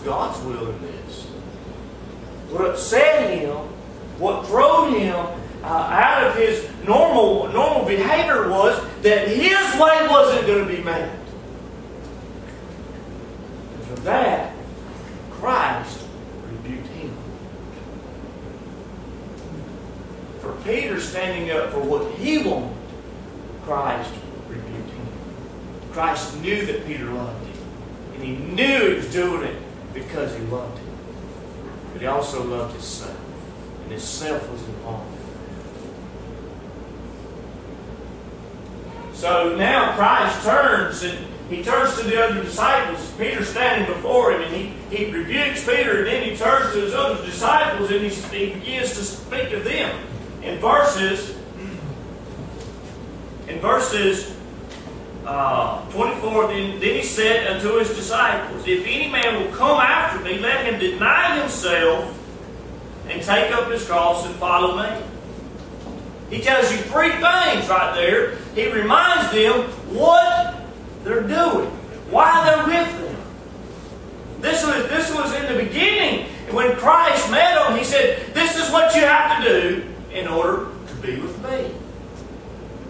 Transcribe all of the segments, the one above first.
God's will in this? What upset him, what drove him out of his normal behavior was that his way wasn't going to be met. And for that, Christ rebuked him. For Peter standing up for what he wanted, Christ rebuked him. Christ knew that Peter loved him. And he knew he was doing it because he loved him. But he also loved himself. And himself was involved. So now Christ turns and he turns to the other disciples. Peter's standing before him and he rebukes Peter, and then he turns to his other disciples and he begins to speak to them. In verses 24, then he said unto his disciples, If any man will come after me, let him deny himself and take up his cross and follow me. He tells you three things right there. He reminds them what they're doing, why they're with them. This was in the beginning. When Christ met them, he said, this is what you have to do in order to be with me.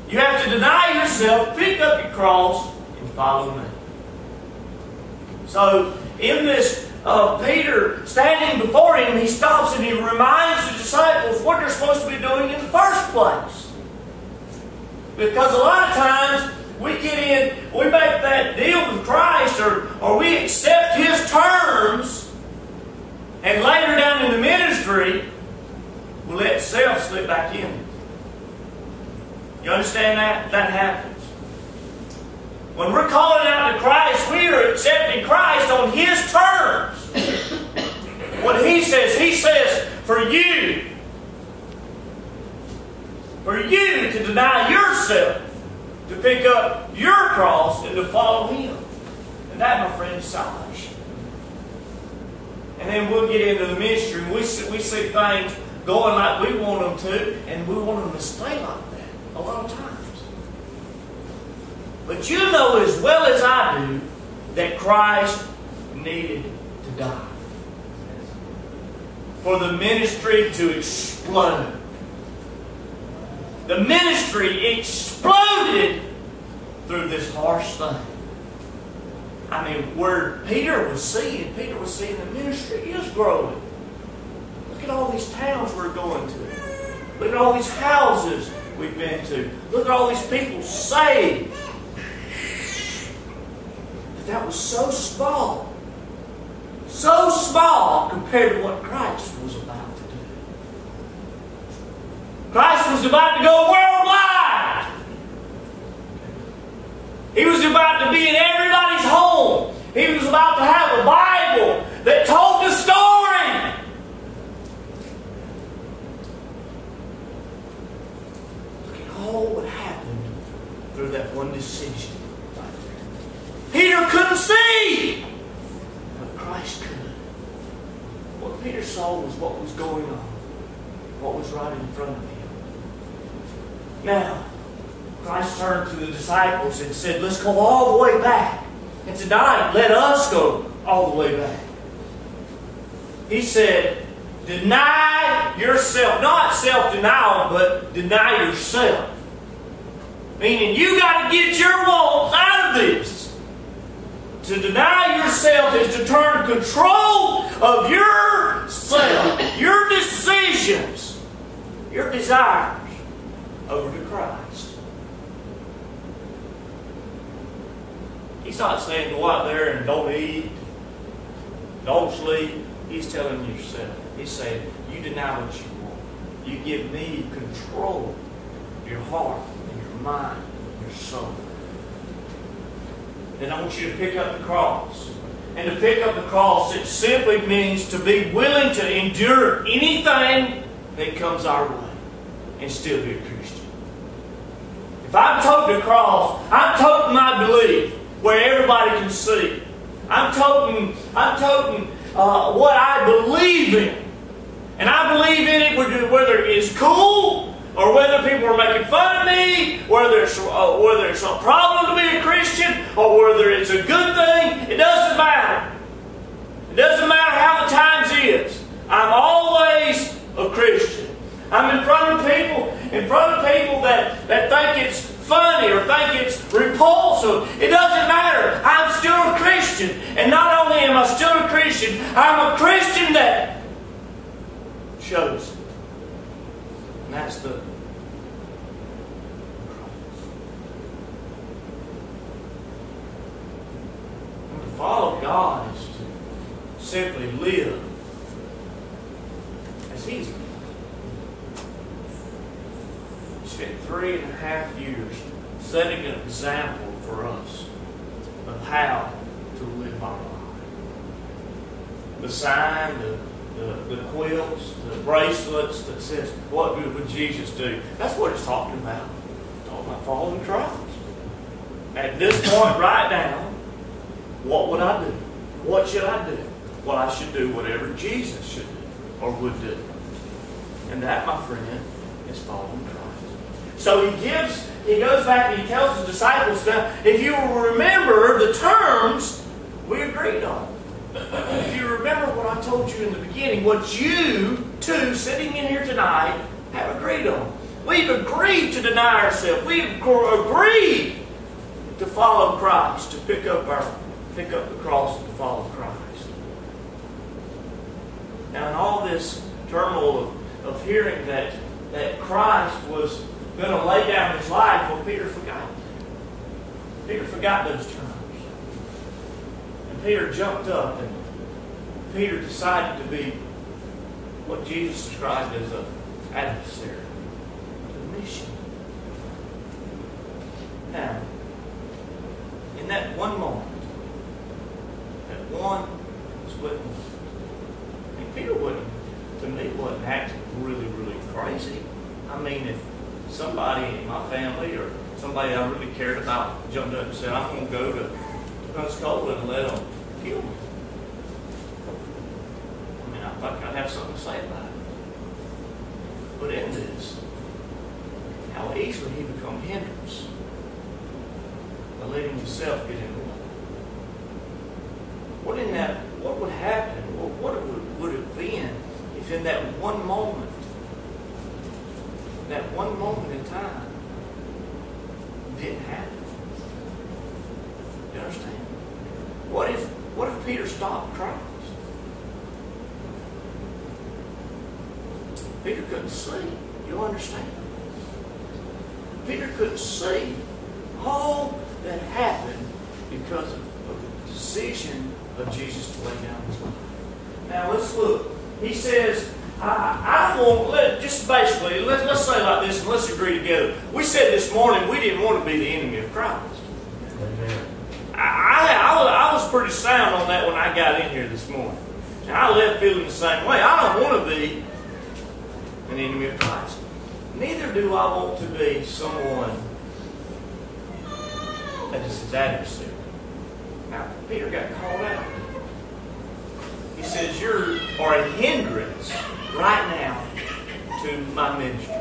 You have to deny yourself, pick up your cross, and follow me. So, in this Peter standing before him, he stops and he reminds the disciples what they're supposed to be doing in the first place. Because a lot of times we get in, we make that deal with Christ, or we accept His terms, and later down in the ministry, we let self slip back in. You understand that? That happens. When we're calling out to Christ, we are accepting Christ on His terms. What He says for you to deny yourself, to pick up your cross and to follow Him. And that, my friend, is salvation. And then we'll get into the ministry and we see things going like we want them to, and we want them to stay like that a lot of times. But you know as well as I do that Christ needed to die for the ministry to explode. The ministry exploded through this harsh thing. I mean, where Peter was seeing the ministry is growing. Look at all these towns we're going to. Look at all these houses we've been to. Look at all these people saved. But that was so small. So small compared to what Christ was about to do. Christ was about to go worldwide. He was about to be in everybody's home. He was about to have a Bible that told the story. Look at all what happened through that one decision. Peter couldn't see, but Christ could. What Peter saw was what was going on, what was right in front of him. Now, Christ turned to the disciples and said, let's go all the way back. And tonight, let us go all the way back. He said, deny yourself. Not self-denial, but deny yourself. Meaning, you got to get your wants out of this. To deny yourself is to turn control of yourself, your decisions, your desires over to Christ. He's not saying go out there and don't eat, don't sleep. He's telling yourself. He's saying you deny what you want. You give me control of your heart and your mind and your soul. Then I want you to pick up the cross. And to pick up the cross, it simply means to be willing to endure anything that comes our way and still be a Christian. If I'm toting the cross, I'm toting my belief where everybody can see. I'm toting what I believe in. And I believe in it whether it's cool or whether people are making fun of me, whether it's a problem to be a Christian, or whether it's a good thing. It doesn't matter. It doesn't I'm always a Christian. I'm in front of people that think it's funny or think it's repulsive. It doesn't matter. I'm still a Christian. And not only am I still a Christian, I'm a Christian that shows it. And that's the to follow God is to simply live as He's lived. He spent 3.5 years setting an example for us of how to live our life. The sign, the quilts, the bracelets that says, what good would Jesus do? That's what it's talking about. It's talking about following Christ. At this point, write down, what would I do? What should I do? Well, I should do whatever Jesus should do or would do. And that, my friend, is following Christ. So he goes back and he tells the disciples, now, if you will remember the terms we agreed on. If you remember what I told you in the beginning, what you two sitting in here tonight have agreed on. We've agreed to deny ourselves. We've agreed to follow Christ, to pick up the cross and to follow Christ. Now, in all this turmoil of hearing that Christ was going to lay down His life, well, Peter forgot. Peter forgot those terms. And Peter jumped up and Peter decided to be what Jesus described as an adversary to the mission. Now, in that one moment, that one split moment, Peter wasn't acting really, really crazy. I mean, if somebody in my family or somebody I really cared about jumped up and said, I'm going to go to Pensacola and let them kill me, I mean, I think I'd have something to say about it. But in this, how easily he become hindrance by letting himself get in the way. What would happen? What would it have been if in that one moment in time, didn't happen? You understand? What if Peter stopped Christ? Peter couldn't see. You understand? Peter couldn't see all that happened because of the decision of Jesus to lay down His life. Now let's look. He says, I won't let, just basically, let's say like this and let's agree together. We said this morning we didn't want to be the enemy of Christ. Amen. I was pretty sound on that when I got in here this morning. And I left feeling the same way. I don't want to be an enemy of Christ. Neither do I want to be someone that is His adversary. Now, Peter got called out. He says, you are a hindrance right now to my ministry.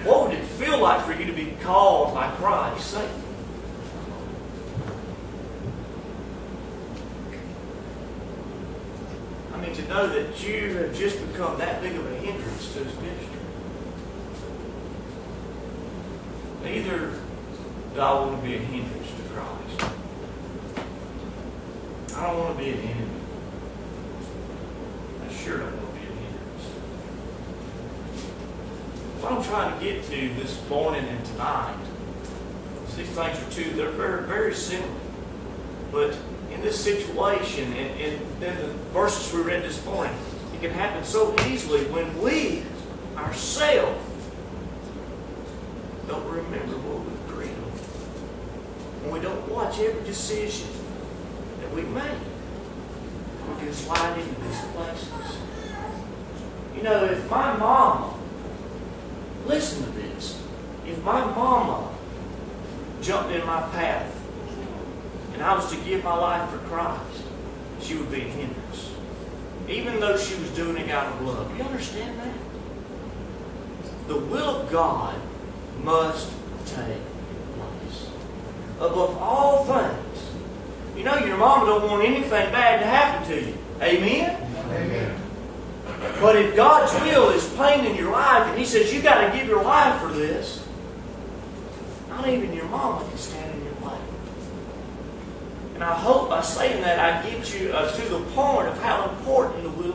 What would it feel like for you to be called by Christ, Satan? I mean, to know that you have just become that big of a hindrance to His ministry. Neither do I want to be a hindrance to Christ. I don't want to be an enemy. I sure don't want to be a hindrance. What I'm trying to get to this morning and tonight is these things they're very, very similar. But in this situation, in the verses we read this morning, it can happen so easily when we ourselves don't remember what we agreed on. When we don't watch every decision that we make, we can slide into these places. You know, if my mama, listen to this, if my mama jumped in my path and I was to give my life for Christ, she would be a hindrance. Even though she was doing it out of love. You understand that? The will of God must take place. Above all things. You know, your mama don't want anything bad to happen to you. Amen? Amen. But if God's will is plain in your life, and He says you got to give your life for this, not even your mama can stand in your way. And I hope by saying that I get you to the point of how important the will